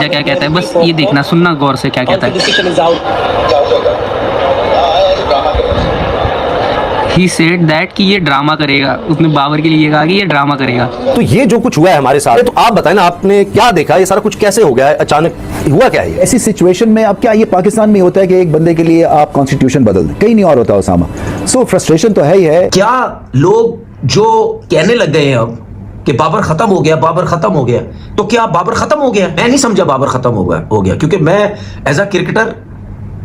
क्या कहता है, बस ये देखना सुनना गौर से क्या कहता है। He said that कि ये ड्रामा करेगा, उसने बाबर के लिए कहा कि ये ड्रामा करेगा। तो ये जो कुछ हुआ है हमारे साथ, तो आप बताएं ना, आपने क्या देखा, ये सारा कुछ कैसे हो गया है, अचानक हुआ क्या है? ऐसी सिचुएशन में अब क्या ये पाकिस्तान में होता है कि एक बंदे के लिए आप कॉन्स्टिट्यूशन बदल दें, कहीं नहीं और होता उसामा। सो फ्रस्ट्रेशन तो है ही है। क्या लोग जो कहने लग गए हैं अब कि बाबर खत्म हो गया, बाबर खत्म हो गया, तो क्या बाबर खत्म हो गया? मैं नहीं समझा बाबर खत्म हो गया क्योंकि मैं एज अ क्रिकेटर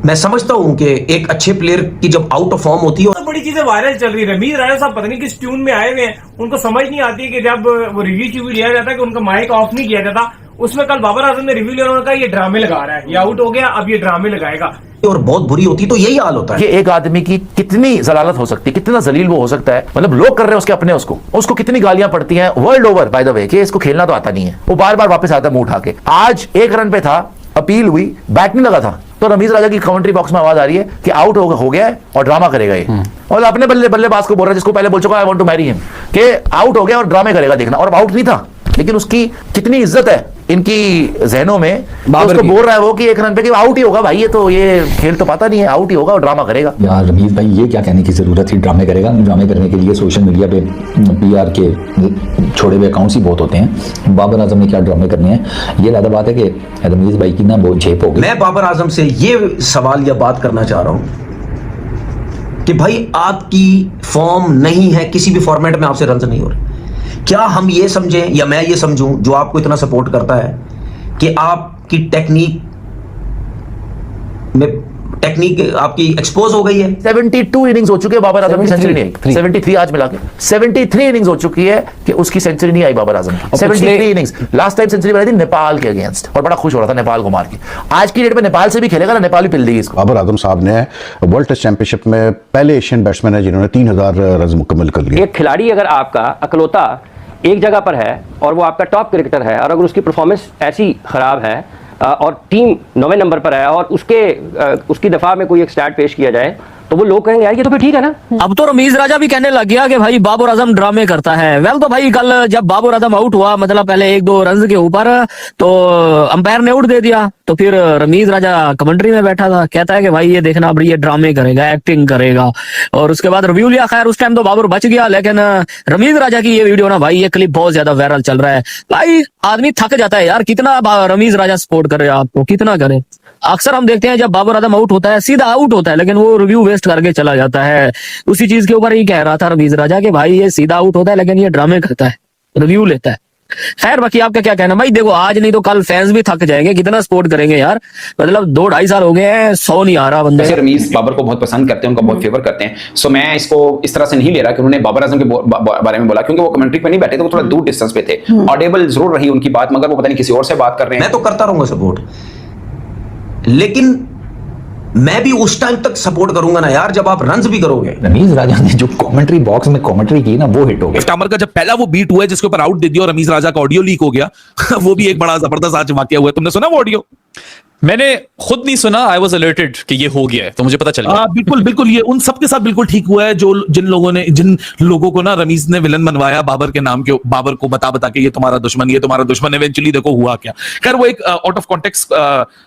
मैं समझता हूं कि एक अच्छे प्लेयर की जब आउट ऑफ फॉर्म होती है। तो बड़ी चीजें वायरल चल रही है। रमीज राजा साहब पता नहीं किस ट्यून में आए हुए हैं, उनको समझ नहीं आती कि जब वो रिव्यू लिया जाता है कि उनका माइक ऑफ नहीं किया जाता। उसमें कल बाबर आजम ने रिव्यू लिया, उन्होंने कहा ये ड्रामे लगा रहा है, ये आउट हो गया, अब ये ड्रामे लगाएगा। और बहुत बुरी होती तो यही हाल होता है कि एक आदमी की कितनी जलालत हो सकती है, कितना जलील वो हो सकता है। मतलब लोग कर रहे हैं उसके अपने, उसको कितनी गालियां पड़ती हैं world over by the way कि इसको खेलना तो आता नहीं है। वो बार बार वापस आता है मुंह उठा के। आज एक रन पे था, अपील हुई, बैट नहीं लगा था, तो रमीज राजा की कमेंट्री बॉक्स में आवाज आ रही है कि आउट हो गया है और ड्रामा करेगा ये। और अपने बल्लेबाज को बोल रहा है जिसको पहले बोल चुका I want to marry him, कि आउट हो गया और ड्रामे करेगा देखना। और आउट नहीं था, लेकिन उसकी कितनी इज्जत है इनकी जहनों में, उसको बोल रहा है वो कि एक रन पे कि आउट ही होगा भाई, ये तो ये खेल तो पता नहीं है, आउट ही होगा और ड्रामा करेगा। यार रमीज भाई, ये क्या कहने की जरूरत थी, ड्रामे करेगा? ड्रामे करने के लिए सोशल मीडिया पे PR के छोड़े हुए अकाउंट्स ही बहुत होते हैं। बाबर आजम ने क्या ड्रामे करने हैं? ये ज्यादा बात है कि रमीज भाई की ना वो झेप हो गई। मैं बाबर आजम से ये सवाल या बात करना चाह रहा हूं कि भाई आपकी फॉर्म नहीं है, किसी भी फॉर्मेट में आपसे रन नहीं हो रहे। क्या हम ये समझें या मैं ये समझूं जो आपको इतना सपोर्ट करता है कि आपकी टेक्निक आपकी एक्सपोज हो गई है? 72 इनिंग्स हो चुके हैं, बाबर आजम की सेंचुरी नहीं आई। 73 आज मिला के 73 इनिंग्स हो चुकी है कि उसकी सेंचुरी नहीं आई बाबर आजम की। 73 इनिंग्स। लास्ट टाइम सेंचुरी बनाई थी नेपाल के अगेंस्ट और बड़ा खुश हो रहा था नेपाल को मार के। आज की डेट में नेपाल से भी खेलेगा ना, नेपाल भी पिल देगी इसको। बाबर आजम साहब ने वर्ल्ड टेस्ट चैंपियनशिप में पहले एशियन बैट्समैन है जिन्होंने 3000 रन मुकम्मल कर लिए। एक खिलाड़ी अगर आपका अकलौता एक जगह पर है और वो आपका टॉप क्रिकेटर है, और अगर उसकी परफॉर्मेंस ऐसी खराब है और टीम 9वें नंबर पर है और उसकी दफा में कोई एक स्टैट पेश किया जाए, तो वो लोग कहेंगे यार ये तो फिर ठीक है ना। अब तो रमीज राजा भी कहने लग गया कि भाई बाबर आजम ड्रामे करता है। वेल तो भाई कल जब बाबर आजम आउट हुआ, मतलब पहले 1-2 रन के ऊपर, तो अंपायर ने आउट दे दिया, तो फिर रमीज राजा कमेंट्री में बैठा था, कहता है कि भाई ये देखना अब ये ड्रामे करेगा, एक्टिंग करेगा। और उसके बाद रिव्यू लिया। खैर उस टाइम तो बाबर बच गया, लेकिन रमीज राजा की ये वीडियो ना भाई, ये क्लिप बहुत ज्यादा वायरल चल रहा है। भाई आदमी थक जाता है यार, कितना रमीज राजा सपोर्ट करे आपको, कितना करे। अक्सर हम देखते हैं जब बाबर आजम आउट होता है, सीधा आउट होता है, लेकिन वो रिव्यू वेस्ट करके चला जाता है। उसी चीज के ऊपर ही कह रहा था रमीज राजा कि भाई ये सीधा आउट होता है लेकिन ये ड्रामे करता है, रिव्यू लेता है। खैर बाकी आपका क्या कहना भाई? देखो आज नहीं तो कल फैंस भी थक जाएंगे, कितना सपोर्ट करेंगे यार। मतलब 2-2.5 साल हो गए हैं, 100 नहीं आ रहा बंदा। रमीज बाबर को बहुत पसंद करते हैं, उनका बहुत फेवर करते हैं। सो मैं इसको इस तरह से नहीं ले रहा कि उन्होंने बाबर आजम के बारे में बोला, क्योंकि वो कमेंट्री पे नहीं बैठे थे, वो थोड़ा दूर डिस्टेंस पे थे। ऑडिबल जरूर रही उनकी बात, मगर वो पता नहीं किसी और से बात कर रहे हैं। मैं तो करता रहूंगा सपोर्ट, लेकिन मैं भी उस टाइम तक सपोर्ट करूंगा ना यार जब आप रन्स भी करोगे। रमीज राजा ने जो कमेंट्री बॉक्स में कमेंट्री की ना, वो हिट हो गया। लेफ्ट आर्मर का जब पहला वो बीट हुआ है जिसके ऊपर आउट दे दिया और रमीज राजा का ऑडियो लीक हो गया वो भी एक बड़ा जबरदस्त आज वाकया हुआ है। तुमने सुना वो ऑडियो? मैंने खुद नहीं सुना, आई वॉज अलर्टेड कि ये हो गया है, तो मुझे पता चल गया। बिल्कुल ये उन सबके साथ बिल्कुल ठीक हुआ है जो जिन लोगों को ना रमीज ने विलन बनवाया बाबर के नाम के, बाबर को बता के ये तुम्हारा दुश्मन, इवेंचुअली देखो हुआ क्या। खैर वो एक आउट ऑफ कॉन्टेक्स्ट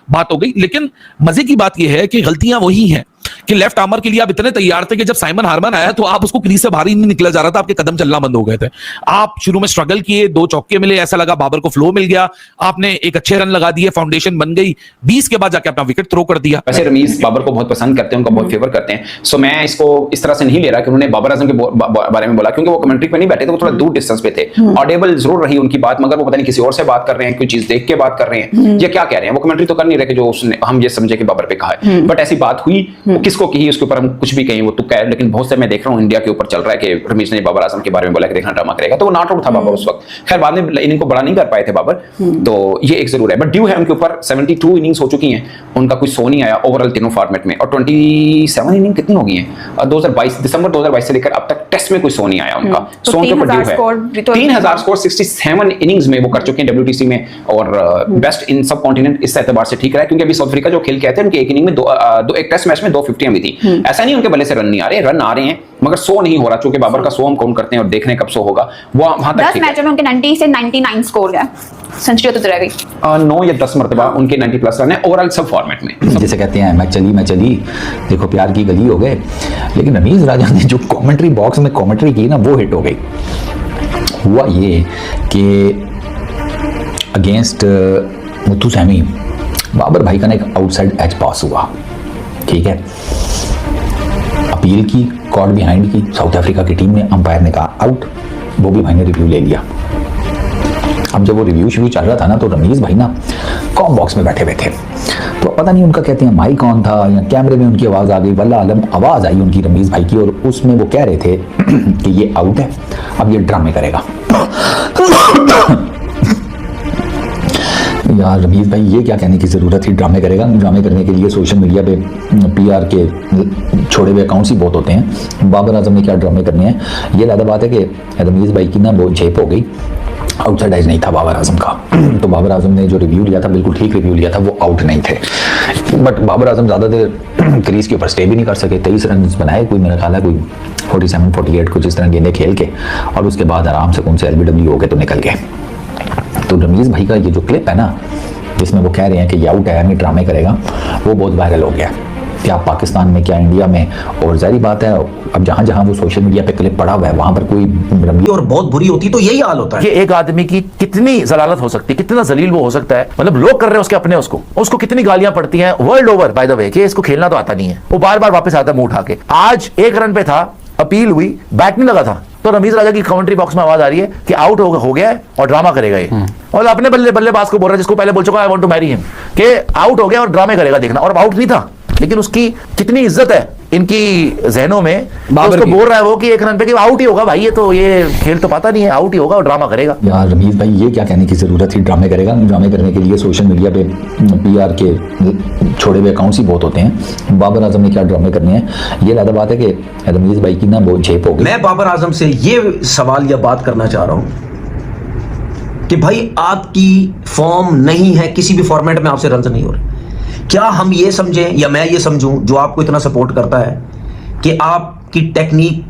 बात हो गई, लेकिन मजे की बात यह है कि गलतियां वही हैं कि लेफ्ट आर्मर के लिए आप इतने तैयार थे कि जब साइमन हार्मन आया तो आप उसको क्रीज से बाहर ही नहीं निकला जा रहा था, आपके कदम चलना बंद हो गए थे। आप शुरू में स्ट्रगल किए, 2 चौके मिले, ऐसा लगा बाबर को फ्लो मिल गया, आपने एक अच्छे रन लगा दिए, फाउंडेशन बन गई, 20 के बाद जाके अपना विकेट थ्रो कर दिया। वैसे रमीज बाबर को बहुत पसंद करते हैं, उनका बहुत फेवर करते हैं। सो मैं इसको इस तरह से नहीं ले रहा कि उन्होंने बाबर आजम के बारे में बोला, क्योंकि वो कमेंट्री पे नहीं बैठे थे, वो थोड़ा दूर डिस्टेंस पे थे। ऑडिबल जरूर रही उनकी बात, मगर वो पता नहीं किसी और से बात कर रहे हैं, कोई चीज देख के बात कर रहे हैं, या क्या कह रहे हैं। वो कमेंट्री तो कर नहीं रहे जो हम ये समझे कि बाबर पे कहा है, बट ऐसी बात हुई, किसको कही उसके ऊपर हम कुछ भी कहें वो तुक्का है। लेकिन बहुत से मैं देख रहा हूं इंडिया के ऊपर चल रहा है कि रमीज ने बाबर आजम के बारे में बोला कि देखना ड्रामा करेगा, तो वो नॉट आउट था बाबर उस वक्त। खैर बाद में इनिंग को बड़ा नहीं कर पाए थे बाबर, तो ये एक जरूर है, बट ड्यू है उनके ऊपर। 72 इनिंग्स हो चुकी हैं, उनका कोई शो नहीं आया ओवरऑल तीनों फॉर्मेट में, और 27 इनिंग कितनी हो गई हैं 2022 दिसंबर 2022 से लेकर अब तक टेस्ट में कोई शो नहीं आया उनका। सो उनके ऊपर ड्यू है। 3000 स्कोर 67 इनिंग्स में वो कर चुके हैं WTC में, और बेस्ट इन सब कॉन्टिनेंट इस एतबार से ठीक रहा है, क्योंकि अभी साउथ अफ्रीका जो खेल के आते हैं उनके एक इनिंग में एक टेस्ट मैच में 250 कमेंट्रियां भी थी। ऐसा नहीं उनके बल्ले से रन नहीं आ रहे, रन आ रहे हैं मगर शो नहीं हो रहा, क्योंकि बाबर का शो हम काउंट करते हैं और देख रहे हैं कब शो होगा, वो वहां तक 10 मैचों में उनके 90 से 99 स्कोर है, सेंचुरी तो रह गई 9 या 10 मरतबा उनके 90 प्लस रन है ओवरऑल सब फॉर्मेट में। जैसे कहते हैं मैं चली देखो प्यार की गली हो गए, लेकिन रमीज राजा ने जो कमेंट्री बॉक्स में कमेंट्री की ना वो हिट हो गई। हुआ ये कि अगेंस्ट मुत्तू सैमी बाबर भाई का ना एक आउटसाइड एज पास हुआ, ठीक है, अपील की, कॉर्ड बिहाइंड की, साउथ अफ्रीका की टीम ने, अंपायर ने कहा आउट, बॉबी भाई ने रिव्यू ले लिया। अब जब वो रिव्यू शुरू चल रहा था ना तो रमीज भाई ना कॉम बॉक्स में बैठे हुए थे, तो पता नहीं उनका कहते हैं माइक ऑन था या कैमरे में उनकी आवाज़ आ गई, वल्लाह आलम आवाज़ आई उनकी रमीज भाई की, और उसमें वो कह रहे थे कि ये आउट है, अब ये ड्रामे करेगा। यार रमीज भाई ये क्या कहने की ज़रूरत थी, ड्रामे करेगा, ड्रामे करने के लिए सोशल मीडिया पे पीआर के छोड़े हुए अकाउंट्स ही बहुत होते हैं। बाबर आजम ने क्या ड्रामे करने हैं, ये ज़्यादा बात है कि रमीज भाई की ना वो झेप हो गई, आउटसाइड एज नहीं था बाबर आजम का। तो बाबर आजम ने जो रिव्यू लिया था बिल्कुल ठीक रिव्यू लिया था, वो आउट नहीं थे। बट बाबर आजम ज़्यादा देर क्रीज के ऊपर स्टे भी नहीं कर सके, 23 रन बनाए, कोई मेरा ख्याल है कोई 47-48 कुछ इस तरह गेंदें खेल के, और उसके बाद आराम से कौन से LBW हो गए तो निकल गए। तो रमीज भाई का ये जो क्लिप है ना जिसमें वो कह रहे हैं कि ये आउट है, नहीं ड्रामे करेगा, वो बहुत वायरल हो गया, क्या पाकिस्तान में क्या इंडिया में, और जारी बात है अब जहां जहां वो सोशल मीडिया पे क्लिप पड़ा हुआ है वहां पर कोई और बहुत बुरी होती तो यही हाल होता है। कि एक आदमी की कितनी जलालत हो सकती है, कितना जलील वो हो सकता है, मतलब लोग कर रहे हैं उसके अपने, उसको कितनी गालियां पड़ती हैं world over by the way कि इसको खेलना तो आता नहीं है, वो बार बार वापस आता है मुंह उठा के। आज 1 रन पे था, अपील हुई, बैट नहीं लगा था, तो रमीज राजा की कमेंट्री बॉक्स में आवाज आ रही है कि आउट हो गया है और ड्रामा करेगा ये, और अपने बल्लेबाज को बोल रहा है जिसको पहले बोल चुका I want to marry him कि आउट हो गया और ड्रामे करेगा देखना, और आउट नहीं था, लेकिन उसकी कितनी इज्जत है इनकी जहनों में, उसको बोल रहा है वो कि 1 रन पे कि आउट ही होगा भाई, ये तो ये खेल तो पता नहीं है, आउट ही होगा और ड्रामा करेगा। यार रमीज भाई ये क्या कहने की ज़रूरत थी, ड्रामे करेगा, ड्रामे करने के लिए सोशल मीडिया पे पीआर के छोड़े हुए अकाउंट्स ही बहुत होते हैं। बाबर आजम ने क्या ड्रामे करने हैं, ये ज़्यादा बात है कि रमीज भाई की ना वो झेप हो गई। मैं बाबर आजम से ये सवाल या बात करना चाह रहा हूं कि भाई आपकी फॉर्म नहीं है, किसी भी फॉर्मेट में आपसे रन नहीं हो रहे, क्या हम ये समझें या मैं ये समझूं जो आपको इतना सपोर्ट करता है कि आपकी टेक्निक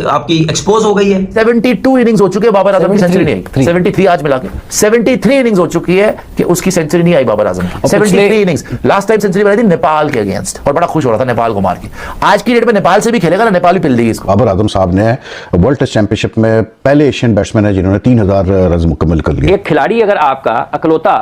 आपकी एक्सपोज हो गई है। 72 इनिंग्स हो चुके हैं बाबर आजम की, सेंचुरी नहीं आई, 73 आज मिला के 73 इनिंग्स हो चुकी है कि उसकी सेंचुरी नहीं आई बाबर आजम की, 73 इनिंग्स। लास्ट टाइम सेंचुरी बनाई थी नेपाल के अगेंस्ट और बड़ा खुश हो रहा था नेपाल को मार के, आज की डेट में नेपाल से भी खेलेगा ना, नेपाल भी पिल देगी इसको। बाबर आजम साहब ने वर्ल्ड टेस्ट चैंपियनशिप में पहले एशियन बैट्समैन है जिन्होंने 3000 रन मुकम्मल कर लिए। एक खिलाड़ी अगर आपका अकलौता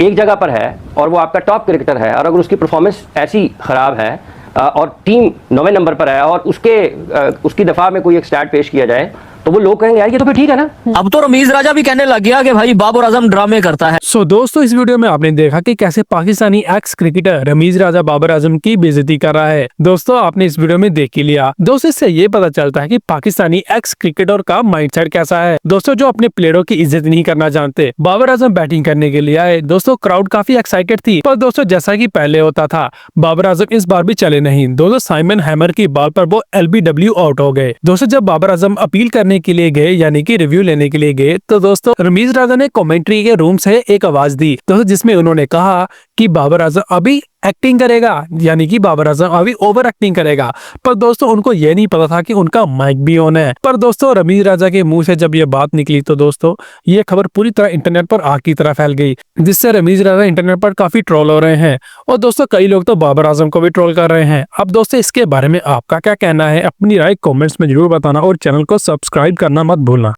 एक जगह पर है और वो आपका टॉप क्रिकेटर है, और अगर उसकी परफॉर्मेंस ऐसी खराब है और टीम 9वें नंबर पर है और उसकी दफा में कोई एक स्टैट पेश किया जाए तो वो लोग कहेंगे यार ये तो फिर ठीक है ना। अब तो रमीज राजा भी कहने लग गया कि भाई बाबर आजम ड्रामे करता है। सो दोस्तों इस वीडियो में आपने देखा कि कैसे पाकिस्तानी एक्स क्रिकेटर रमीज राजा बाबर आजम की बेइज्जती कर रहा है। दोस्तों आपने इस वीडियो में देख ही लिया। दोस्तों इससे ये पता चलता है कि पाकिस्तानी एक्स क्रिकेटर का माइंडसेट कैसा है। दोस्तों जो अपने प्लेयरों की इज्जत नहीं करना जानते। बाबर आजम बैटिंग करने के लिए आए, दोस्तों क्राउड काफी एक्साइटेड थी, पर दोस्तों जैसा की पहले होता था बाबर आजम इस बार भी चले नहीं। दोस्तों साइमन हैमर की बॉल पर वो LBW आउट हो गए। दोस्तों जब बाबर आजम अपील करने के लिए गए यानी कि रिव्यू लेने के लिए गए तो दोस्तों रमीज राजा ने कमेंट्री के रूम से एक आवाज दी दोस्तों, जिसमें उन्होंने कहा कि बाबर आजम अभी एक्टिंग करेगा, यानी कि बाबर आजम अभी ओवर एक्टिंग करेगा। पर दोस्तों उनको ये नहीं पता था कि उनका माइक भी ऑन है। पर दोस्तों रमीज राजा के मुंह से जब ये बात निकली तो दोस्तों ये खबर पूरी तरह इंटरनेट पर आग की तरह फैल गई, जिससे रमीज राजा इंटरनेट पर काफी ट्रोल हो रहे हैं। और दोस्तों कई लोग तो बाबर आजम को भी ट्रोल कर रहे हैं। अब दोस्तों इसके बारे में आपका क्या कहना है, अपनी राय कॉमेंट्स में जरूर बताना और चैनल को सब्सक्राइब करना मत भूलना।